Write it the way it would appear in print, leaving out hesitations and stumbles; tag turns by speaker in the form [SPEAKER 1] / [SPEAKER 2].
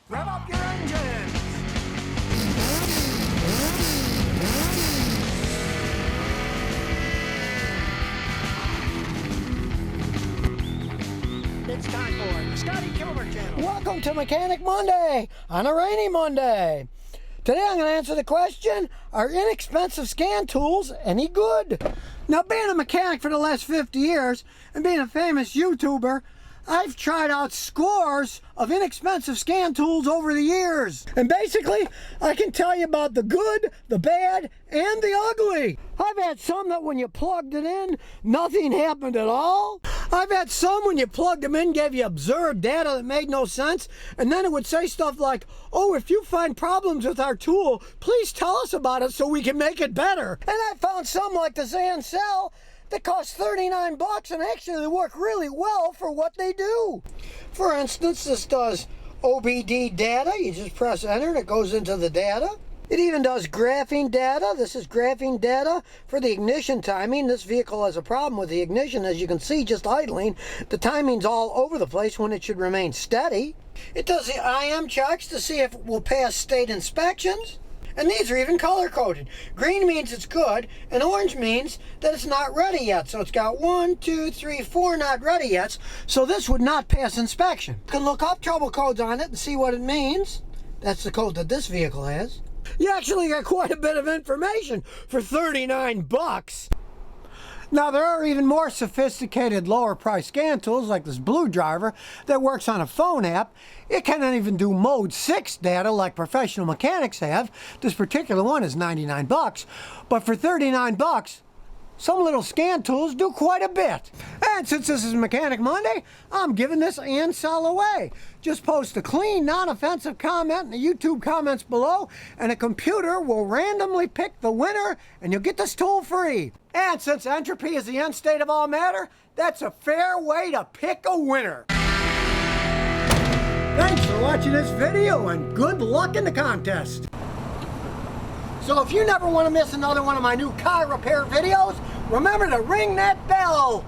[SPEAKER 1] Rev up your engines! It's time for the Scotty Kilmer channel.
[SPEAKER 2] Welcome to Mechanic Monday on a rainy Monday. Today I'm going to answer the question, are inexpensive scan tools any good? Now, being a mechanic for the last 50 years and being a famous YouTuber, I've tried out scores of inexpensive scan tools over the years. And basically, I can tell you about the good, the bad, and the ugly. I've had some that when you plugged it in, nothing happened at all. I've had some when you plugged them in, gave you absurd data that made no sense, and then it would say stuff like, oh, if you find problems with our tool, please tell us about it so we can make it better. And I found some like the Zancell that cost 39 bucks and actually they work really well for what they do. For instance, this does OBD data. You just press enter and it goes into the data. It even does graphing data. This is graphing data for the ignition timing. This vehicle has a problem with the ignition. As you can see, just idling, the timing's all over the place when it should remain steady. It does the IM checks to see if it will pass state inspections. And these are even color-coded. Green means it's good, and orange means that it's not ready yet. So it's got 1, 2, 3, 4 not ready yet. So this would not pass inspection. You can look up trouble codes on it and see what it means. That's the code that this vehicle has. You actually get quite a bit of information for 39 bucks. Now, there are even more sophisticated lower price scan tools like this Blue Driver that works on a phone app. It cannot even do mode 6 data like professional mechanics have. This particular one is 99 bucks, but for 39 bucks, some little scan tools do quite a bit. And since this is Mechanic Monday, I'm giving this Ansell away. Just post a clean, non-offensive comment in the YouTube comments below, and a computer will randomly pick the winner, and you'll get this tool free. And since entropy is the end state of all matter, that's a fair way to pick a winner. Thanks for watching this video, and good luck in the contest. So if you never want to miss another one of my new car repair videos, remember to ring that bell.